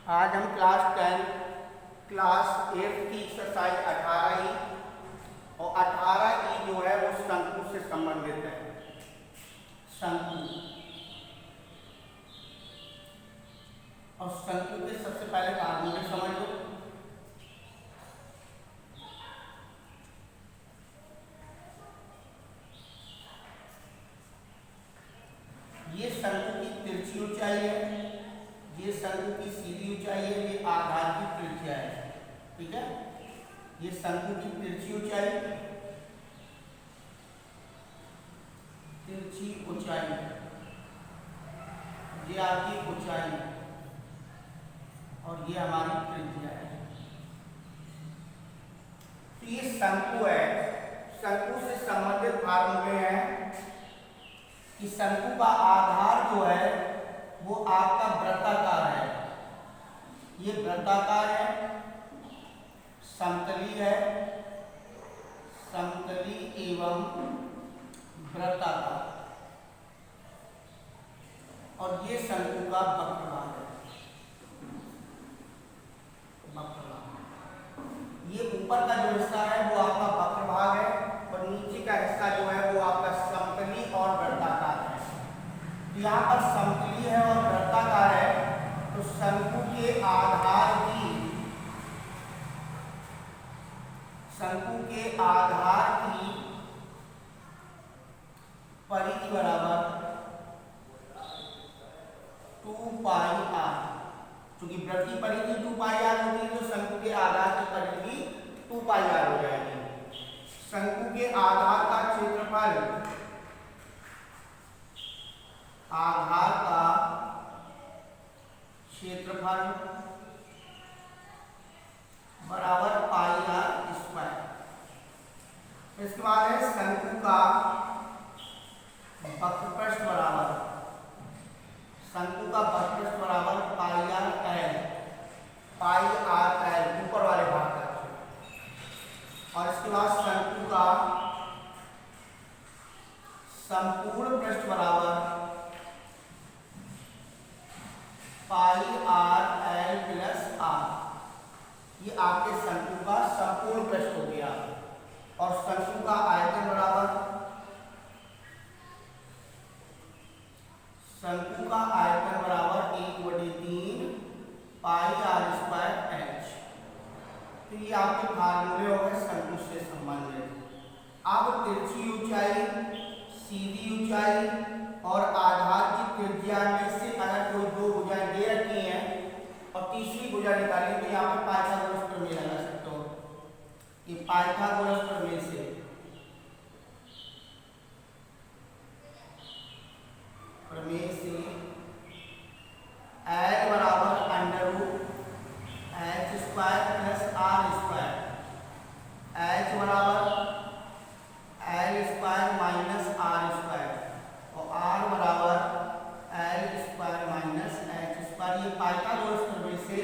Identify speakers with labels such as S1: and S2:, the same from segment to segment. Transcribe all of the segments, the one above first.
S1: आज हम class 10 class 8 की एक्सरसाइज 18 और 18 जो है वो शंकु से संबंधित है। शंकु और शंकु के सबसे पहले फार्मूले समझ लो। ये शंकु की तिरछी ऊंचाई है, ये शंकु की सीधी ऊंचाई है, ये आधार की त्रिज्या है। ठीक है, ये शंकु की तिरछी ऊंचाई, तिरछी ऊंचाई, ये आपकी ऊंचाई और ये हमारी त्रिज्या है। तो ये शंकु है। शंकु से संबंधित फार्मूले हैं कि शंकु का आधार जो है वो आपका वृत्ताकार है। ये वृत्ताकार है, समतली है, समतली एवं वृत्ताकार, और ये शंकु का वक्रभाग है। वक्रभाग, ये ऊपर का जो हिस्सा है वो आपका वक्रभाग है और नीचे का हिस्सा जो है वो आपका समतली और वृत्ताकार है। यहाँ पर समतली है और वृत्ताकार है, तो शंकु के आधार की, शंकु के आधार की परिधि बराबर 2 पाई आर। क्योंकि वृत्त की परिधि 2 पाई आर होती है, तो शंकु के आधार की परिधि 2 पाई आर हो जाएगी। शंकु के आधार का क्षेत्रफल, आधार का क्षेत्रफल बराबर पाई आर स्क्वायर। इसके बाद है शंकु का वक्रपृष्ठ बराबर, शंकु का वक्रपृष्ठ बराबर पाई आर एल, पाई आर एल ऊपर वाले भाग का। और इसके बाद शंकु का संपूर्ण पृष्ठ बराबर pi R L plus are. ये आपके शंकु का संपूर्ण पृष्ठ हो गया। और शंकु का आयतन बराबर, शंकु का आयतन बराबर 1/3 पाई आर स्क्वायर एच। तो ये आपके फार्मूले हो गए शंकु से संबंधित। अब तिरछी ऊंचाई, सीधी ऊंचाई और आधार की त्रिज्या में से अगर कोई दो भुजाएं दे रखी हैं और तीसरी भुजा निकाली, तो यहाँ पे पाइथागोरस प्रमेय लगा सकते हो। ये पाइथागोरस प्रमेय से एच बराबर under root H square plus R square, H बराबर L square minus R square और आर बराबर L square minus H square. ये पाइथागोरस प्रमेय से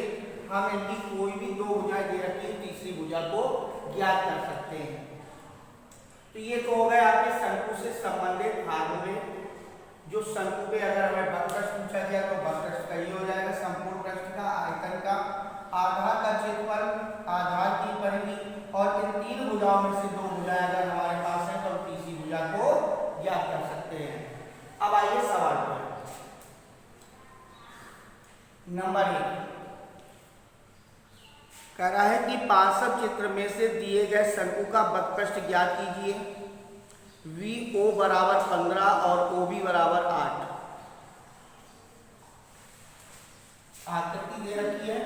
S1: हम इनकी कोई भी दो भुजाएं दे रखी है, तीसरी भुजा को ज्ञात कर सकते हैं। तो ये तो हो गए आपके शंकु से संबंधित फार्मूले। जो शंकु पे अगर हमें वक्रपृष्ठ पूछा गया तो वक्रपृष्ठ का ये हो जाएगा, संपूर्ण पृष्ठ का, आयतन का, आधार का क्षेत्रफल, आधार की परिधि, और इन तीन भुजाओं में से दो भुजाएं अगर हमारे पास है तो हम तीसरी भुजा को ज्ञात कर सकते हैं। अब आइए सवाल पर। नंबर 1 कह रहा है कि पार्श्व चित्र में से दिए गए शंकु का वक्रपृष्ठ ज्ञात कीजिए। VO बराबर 15 और OB बराबर 8। आकृति दे रखी है,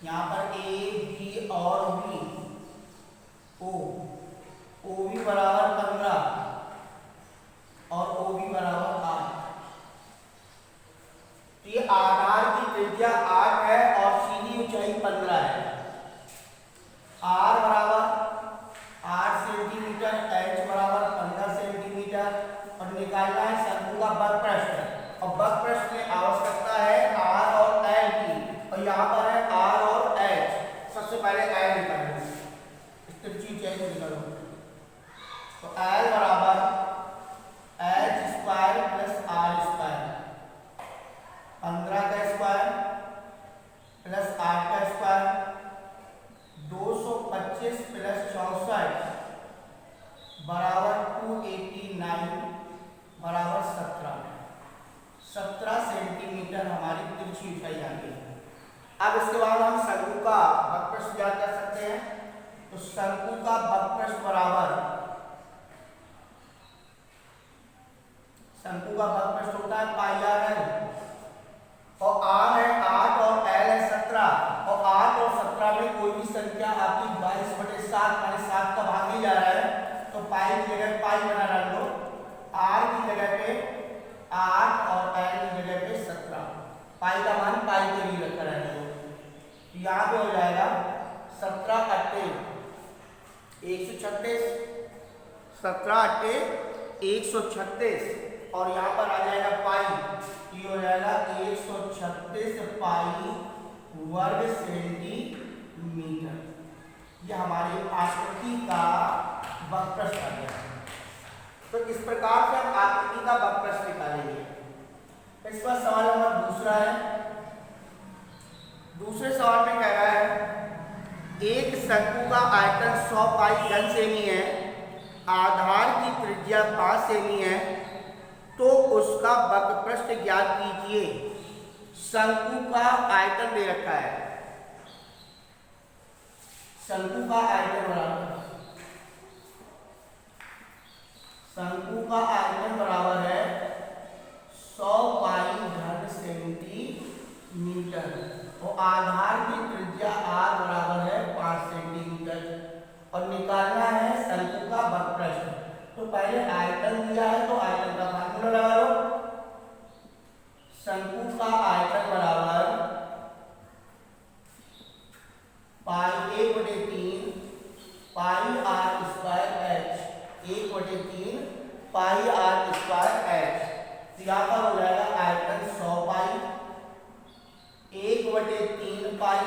S1: यहाँ पर A, B और B, OB बराबर 15 और OB बराबर 8। तो ये आधार की त्रिज्या 8 है और सीधी ऊंचाई 15 है। R बराबर 8 सेंटीमीटर, H बराबर 15 सेंटीमीटर और निकालना है शंकु का वक्रपृष्ठ। और वक्रपृष्ठ में आवश्यकता है R और L की, और यहाँ पर है R और L। बराबर 289 बराबर 17 सेंटीमीटर हमारी तिरछी ऊंचाई आ गई। अब इसके बाद हम शंकु का वक्रपृष्ठ ज्ञात कर सकते हैं। तो शंकु का वक्रपृष्ठ बराबर, शंकु का वक्रपृष्ठ होता है पाई आर एल, और आर है 8 और एल है 17, और 8 और 17 में कोई भी संख्या आपकी 22/7 माने 7 का भाग नहीं जा रहा है, तो पाई की जगह पाई बना डाल दो, आर की जगह पे 8 और एल की जगह पे 17, पाई का मान पाई के लिए रखा रहने दो। यहाँ पे हो जाएगा 17 अट्टे 136, 17 अट्टे 136, और यहाँ पर आ जाएगा पाई, ये हो जाएगा 136 पाई वर्ग सेंटीमीटर। ये हमारी आकृति का वक्रपृष्ठ आ गया। तो इस प्रकार से हम आकृति का वक्रपृष्ठ निकालेंगे। इस पर सवाल नंबर दूसरा है। दूसरे सवाल में कह रहा है एक शंकु का आयतन 100 पाई घन सेमी है, आधार की त्रिज्या 5 सेमी है, तो उसका वक्रपृष्ठ ज्ञात कीजिए। शंकु का आयतन दे रखा है, शंकु का आयतन बराबर, शंकु का आयतन बराबर है 100 पाई घन सेंटीमीटर, और आधार की त्रिज्या r बराबर है 5 सेंटीमीटर, और निकालना है शंकु का वक्रपृष्ठ। तो पहले आयतन दिया है तो आयतन का फार्मूला लगा लो। शंकु का आयतन बराबर pi 1/3 pi R square H, 1/3 pi R square H. यहाँ पर हो जाएगा आयतन 100 पाई, 1/3 पाई,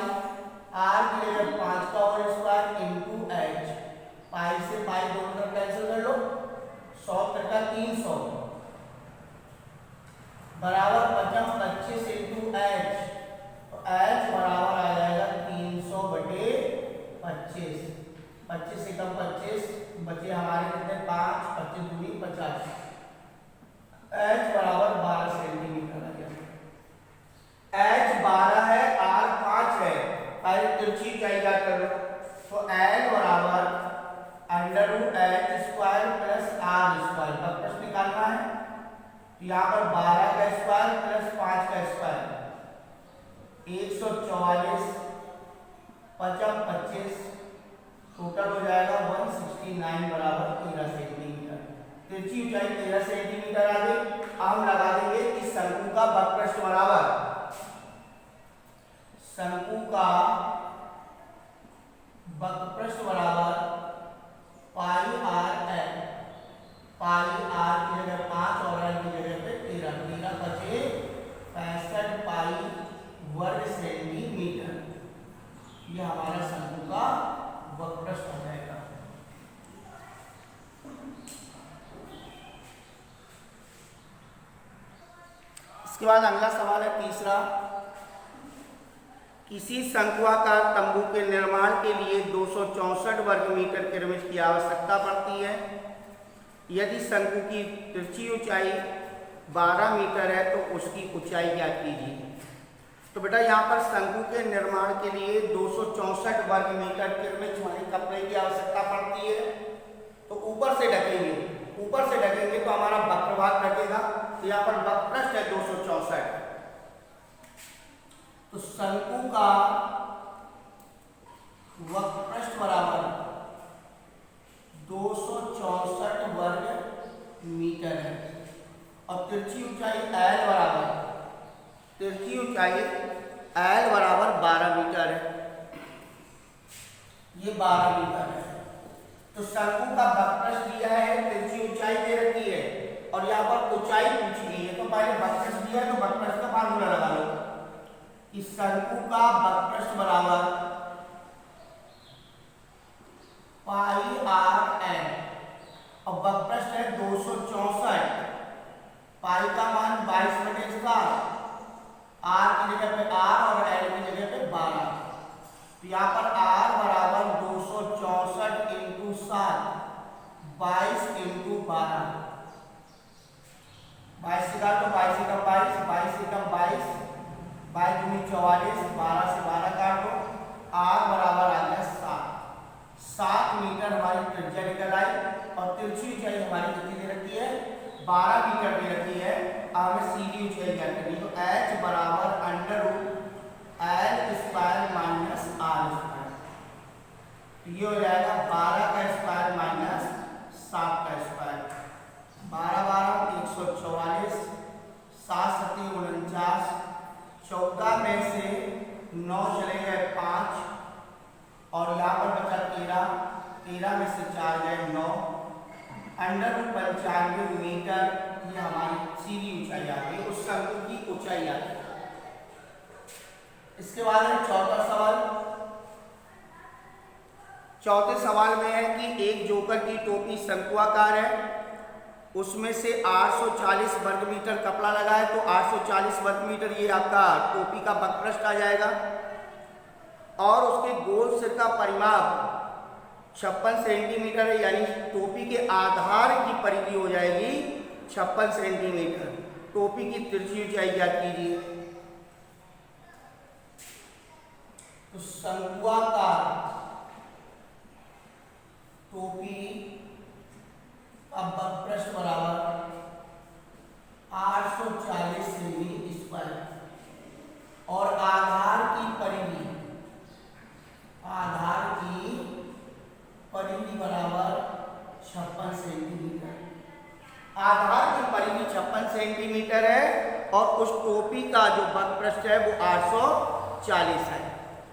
S1: आर की जगह 5 का होल स्क्वायर इंटू एच, पाई से पाई दोनों तरफ कैंसिल कर लो, 100 का 300 बराबर 25 इंटू एच, तो एच बराबर आ जाएगा 300/25, 25 से कम 25 बचे हमारे कितने 5, 25 दूनी 50, एच बराबर 12 सेंटीमीटर आ गया। एच 12 है, आर 5 है, पहले तिरछी ऊंचाई ज्ञात कर लो। तो एल बराबर √h square plus R square, वक्रपृष्ठ निकालना है। यहाँ पर 12 का स्क्वायर प्लस 5 का स्क्वायर 144, 25, टोटल हो जाएगा 169 बराबर 13 सेंटीमीटर। तिरछी ऊंचाई 13 सेंटीमीटर आ गई। हम लगा देंगे कि शंकु का वक्रपृष्ठ बराबर, शंकु का वक्रपृष्ठ बराबर pi R L, pi are की जगह 5 और एल की जगह पे 13 बचे 65 पाई वर्ग सेंटीमीटर। ये हमारा शंकु का वक्रपृष्ठ हो जाएगा। इसके बाद अगला सवाल है तीसरा। किसी शंक्वाकार तंबू के निर्माण के लिए 264 वर्ग मीटर किरमिट की आवश्यकता पड़ती है। यदि शंकु की तिरछी ऊंचाई 12 मीटर है तो उसकी ऊंचाई ज्ञात कीजिए। तो बेटा यहाँ पर शंकु के निर्माण के लिए 264 वर्ग मीटर किरमिट वाले कपड़े की आवश्यकता पड़ती है। तो ऊपर से ढकेंगे, ऊपर से ढकेंगे तो हमारा वक्र भाग ढकेगा। तो यहाँ पर वक्रपृष्ठ है 264, तो शंकु का वक्रपृष्ठ बराबर 264 वर्ग मीटर है, और तिरछी ऊंचाई एल बराबर, तिरछी ऊंचाई एल बराबर 12 मीटर है, ये 12 मीटर है। तो शंकु का वक्रपृष्ठ दिया है, तिरछी ऊंचाई दे रखी है, और यहाँ पर ऊंचाई पूछी गई है। तो पहले वक्रपृष्ठ दिया है तो वक्रपृष्ठ का फार्मूला लगा लो कि शंकु का वक्रपृष्ठ बराबर पाई आर एल, और वक्रपृष्ठ है 264, पाई का मान 22/7, आर की जगह पे आर और एल की जगह पे 12। तो यहाँ पर आर बराबर 264 × 7 22 इंटू 12, 22 से काटो, 22 एकम 22, 22 एकम 22, 22 दूनी 44, 12 से 12 काटो, आर बराबर आ गया 7 मीटर हमारी त्रिज्या निकल आई। और तिरछी ऊंचाई हमारी कितनी दे रखी है? 12 मीटर दे रखी है। अब हमें सीधी ऊंचाई क्या करनी है? तो h बराबर under root L square minus R square, ये हो जाएगा 12 का स्क्वायर माइनस 7 का स्क्वायर, 12 12 144, 7 7 49, 14 में से 9 चले गए 5 और यहाँ पर बचा 13, 13 में से 4 गए 9, अंडर रूट 95 मीटर ये हमारी सीधी ऊंचाई आ गई, उस शंकु की ऊंचाई आ गई। इसके बाद है चौथा सवाल। चौथे सवाल में है कि एक जोकर की टोपी शंकुआकार है, उसमें से 840 वर्ग मीटर कपड़ा लगा है, तो 840 वर्ग मीटर ये आपका टोपी का वक्रपृष्ठ आ जाएगा। और उसके गोल सिर का परिमाप 56 सेंटीमीटर है, यानी टोपी के आधार की परिधि हो जाएगी 56 सेंटीमीटर। टोपी की तिरछी ऊंचाई ज्ञात कीजिए। तो शंकुआकार टोपी का वक्रपृष्ठ बराबर 840 सेमी स्क्वायर और आधार की परिधि बराबर 56 सेंटीमीटर। आधार की परिधि 56 सेंटीमीटर है और उस टोपी का जो वक्रपृष्ठ है वो 840 है।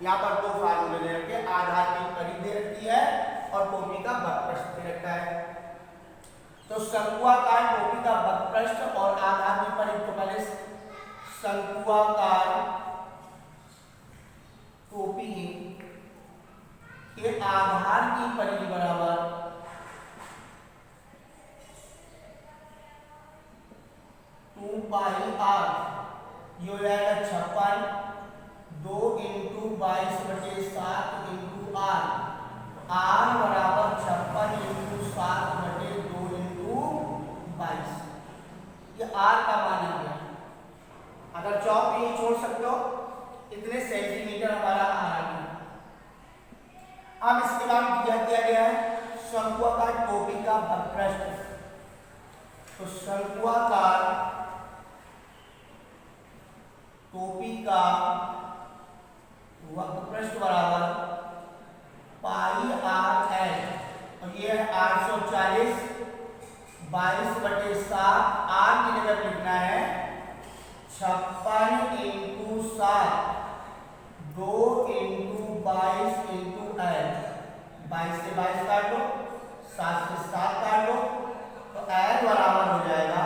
S1: यहाँ पर दो फार्मूले दे रखे, आधार की परिधि दे रखी है और टोपी का वक्रपृष्ठ दे रखा है। तो शंकुआकार टोपी का वक्रपृष्ठ और आधार की परिधि, तो पहले शंकुआकार टोपी के आधार की परिधि बराबर 2 पाई आर, ये हो जाएगा 56, 2 इंटू 22/7 इंटू आर, आर बराबर 56 इंटू 7/2 इंटू 22, ये आर का मान आ गया। अगर चौक नहीं छोड़ सकते हो, इतने सेंटीमीटर हमारा आर आ गया। अब इसके बाद दिया गया है शंकुआकार टोपी का वक्रपृष्ठ। तो शंकुआकार टोपी का वक्रपृष्ठ बराबर पाई आर एल, और ये है 840, 22/7, आर की जगह लिखना है 56 इंटू 7, 2 इंटू 22 इंटू एल, 22 से 22 काट लो, 7 से 7 काट लो, तो एल बराबर हो जाएगा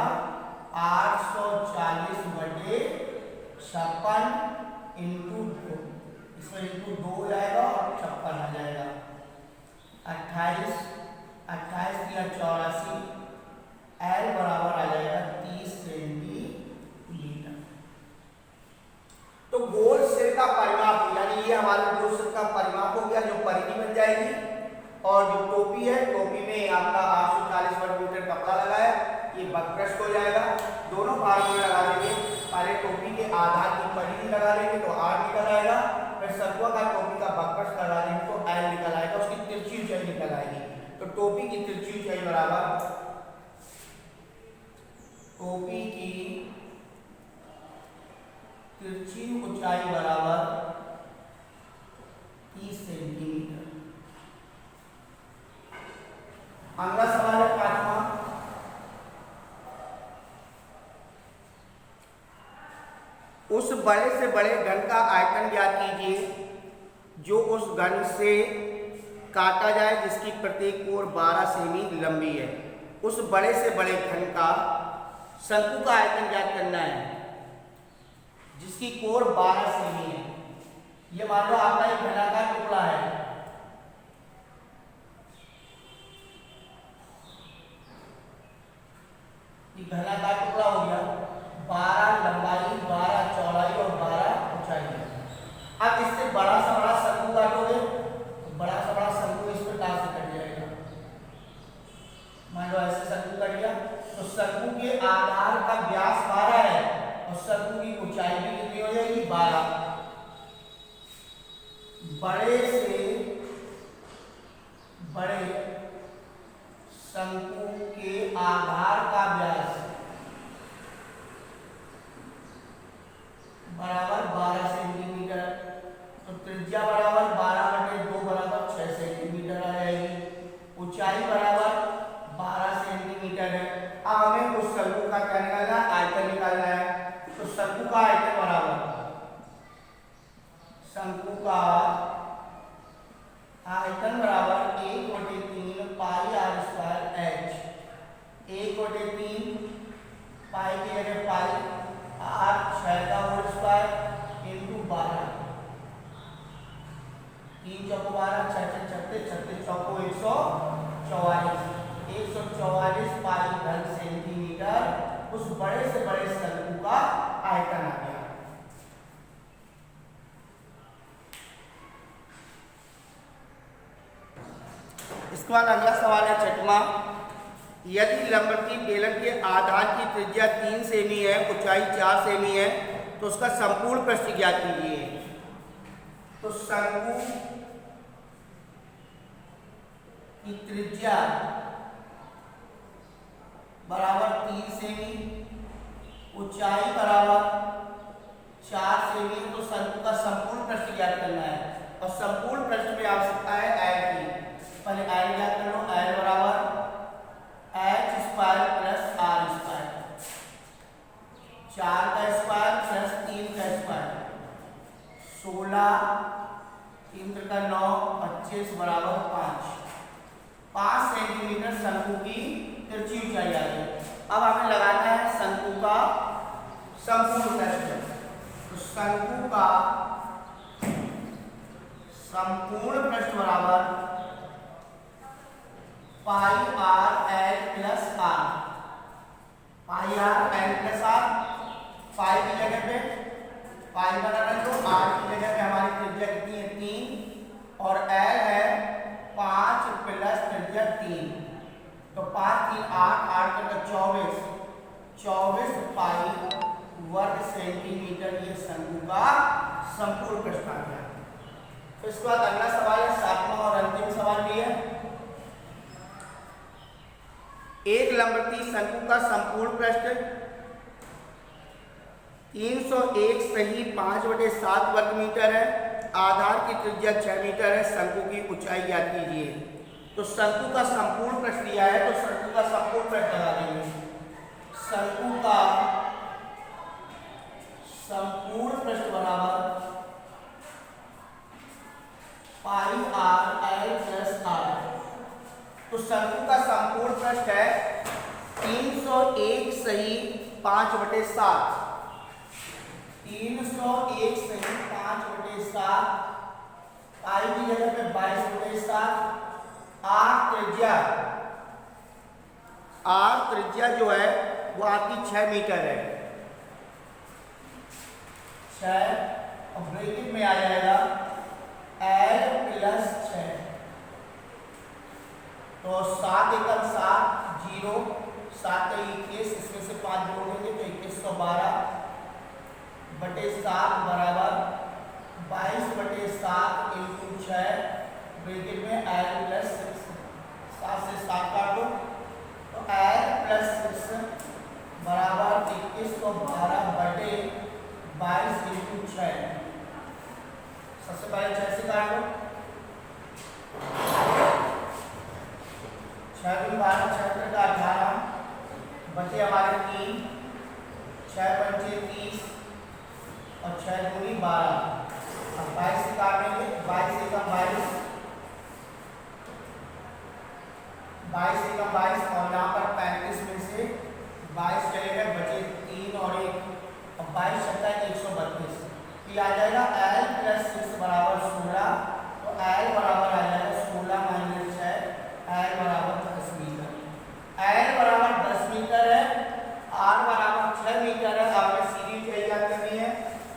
S1: 840/56 इंटू 2, इसमें इंटू 2 हो जाएगा और 56 आ जाएगा, 28 या 84, एल बराबर आ जाएगा 30 सेंटीमीटर। तो गोल सिर का परिमाप, यानी ये हमारा गोल सिर का परिमाप हो गया, जो परिधि बन जाएगी। और जो टोपी है, टोपी में आपका 840 वर्ग मीटर कपड़ा लगा है, ये वक्रपृष्ठ हो जाएगा। दोनों फार्मूले लगा देंगे, पहले टोपी के आधार की परिधि लगा लेंगे तो आर निकल आएगा, फिर शंकुआकार टोपी का वक्रपृष्ठ लगा देंगे तो एल निकल आएगा, उसकी तिरछी ऊंचाई निकल आएगी। तो टोपी की तिरछी ऊंचाई बराबर, टोपी की तिरछी ऊंचाई बराबर 30 सेंटीमीटर। अगला सवाल है 5वां। उस बड़े से बड़े घन का आयतन ज्ञात कीजिए जो उस घन से काटा जाए जिसकी प्रत्येक कोण 12 सेमी लंबी है। उस बड़े से बड़े घन का शंकु का आयतन ज्ञात करना है जिसकी कोण 12 सेमी है। ये मान लो आपका एक घनाकार टुकड़ा है, ये घनाकार टुकड़ा हो गया, 12 लंबाई, 12 चौड़ाई और 12 ऊंचाई है। अब इससे बड़ा सा बड़ा शंकु काटोगे तो बड़ा सा बड़ा शंकु इस प्रकार से कट जाएगा। मान लो ऐसे शंकु कट गया, तो शंकु के आधार का व्यास 12 है और शंकु की ऊंचाई भी कितनी हो जाएगी 12। बड़े से बड़े शंकु के आधार का व्यास बराबर 12 सेंटीमीटर, तो त्रिज्या बराबर 12/2 बराबर 6 सेंटीमीटर आ जाएगी। ऊंचाई बराबर 12 सेंटीमीटर है। अब हमें उस शंकु का क्या निकालना है, आयतन निकालना है। तो शंकु का आयतन बराबर, शंकु का आयतन बराबर 1/3 पाई आर स्क्वायर एच। 1/3 पाई की जगह पाई आर 6 का होल स्क्वायर इंटू 12। 3 चौको 12, 6 36, 36 चौको 144। 144 पाई घन सेंटीमीटर उस बड़े से बड़े शंकु का आयतन आ गया। इसके बाद अगला सवाल है 6वां। यदि लंबवती बेलन के आधार की त्रिज्या 3 सेमी है, ऊंचाई 4 सेमी है, तो उसका संपूर्ण पृष्ठ ज्ञात कीजिए। तो शंकु की त्रिज्या बराबर 3 सेमी, ऊंचाई बराबर 4 सेमी, तो शंकु का संपूर्ण पृष्ठ ज्ञात करना है। और संपूर्ण पृष्ठ में आवश्यकता है एल की। पहले एल ज्ञात कर लो। एल बराबर H square plus R square, 4 का स्क्वायर प्लस 3 का स्क्वायर, 16, 3 का 9, 25 बराबर 5 सेंटीमीटर शंकु की तिरछी ऊंचाई आ गई। अब हमें लगाना है शंकु का संपूर्ण पृष्ठ। तो शंकु का संपूर्ण पृष्ठ बराबर pi R L plus R. Pi R L plus R, pi की जगह पे पाई बना रख दो, आर की जगह पे हमारी त्रिज्या कितनी है 3 और एल है 5 प्लस त्रिज्या 3, तो 5 3 8 8 का 24 पाई वर्ग सेंटीमीटर ये शंकु का संपूर्ण पृष्ठ आ गया। तो इसके बाद अगला सवाल है 7वां और अंतिम सवाल भी है। एक लंबवती शंकु का संपूर्ण पृष्ठ 301 सही 5/7 वर्ग मीटर है। आधार की त्रिज्या 6 मीटर है। शंकु की ऊंचाई ज्ञात कीजिए। तो शंकु का संपूर्ण पृष्ठ दिया है, तो शंकु का संपूर्ण पृष्ठ लगा देंगे। शंकु का संपूर्ण पृष्ठ बराबर pi R L plus are. तो शंकु का संपूर्ण पृष्ठ है 301 सही 5/7। 301 सही 5/7, पाई की जगह पे 22/7। आर त्रिज्या जो है वो आपकी 6 मीटर है। 6 और ब्रैकेट में आ जाएगा एल प्लस 6, तो 7 एकम 7 0, 7 का 21, इसमें से 5 जोड़ देंगे तो 21/7 बराबर 22/7 इंटू 6 ब्रैकेट में एल प्लस 6। 7 से 7 काट दो तो एल प्लस 6 बराबर 21/12 इंटू 6। सबसे पहले 6 से काट दो, 6 दूनी 12, 6 का 18, बचे हमारे 3, 6 पंचे 30 और 6 दूनी 12। अब 22 से काटेंगे, 22 एकम 22, 22 एकम 22 और यहाँ पर 35 में से 22 चले गए, बचे 3 और 1 और 22 छक्का 132। आ जाएगा एल प्लस 6 बराबर 16, तो एल बराबर आ जाएगा 16 माइनस 6, एल बराबर 10 मीटर। एल बराबर 10 मीटर है, आर बराबर 6 मीटर है। हमें सीधी ऊंचाई करनी है,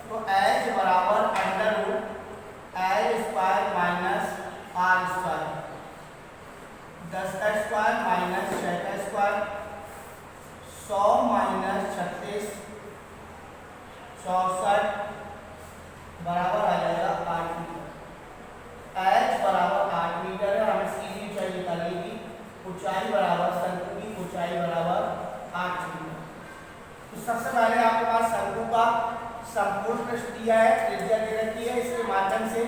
S1: तो एच बराबर under L square minus R square, 10 का स्क्वायर माइनस 6 का 100 माइनस 36 64 बराबर आ जाएगा 8 मीटर। h बराबर 8 मीटर है, हमें सीधी ऊंचाई निकालनी थी। ऊंचाई बराबर शंकु की ऊंचाई बराबर 8 मीटर। तो सबसे पहले आपके पास शंकु का संपूर्ण पृष्ठ दिया है, त्रिज्या दे रखी है, इसके माध्यम से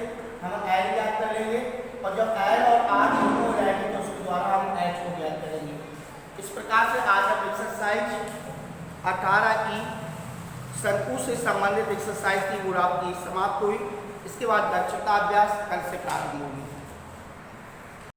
S1: हम एल ज्ञात कर लेंगे और जब एल और आर दोनों हो जाएंगे तो उसके द्वारा हम एच को ज्ञात करेंगे। इस प्रकार से आज हम एक्सरसाइज 18 की शंकु से संबंधित एक्सरसाइज की गुण आपकी समाप्त हुई। इसके बाद दक्षता अभ्यास कल से प्रारंभ होगी।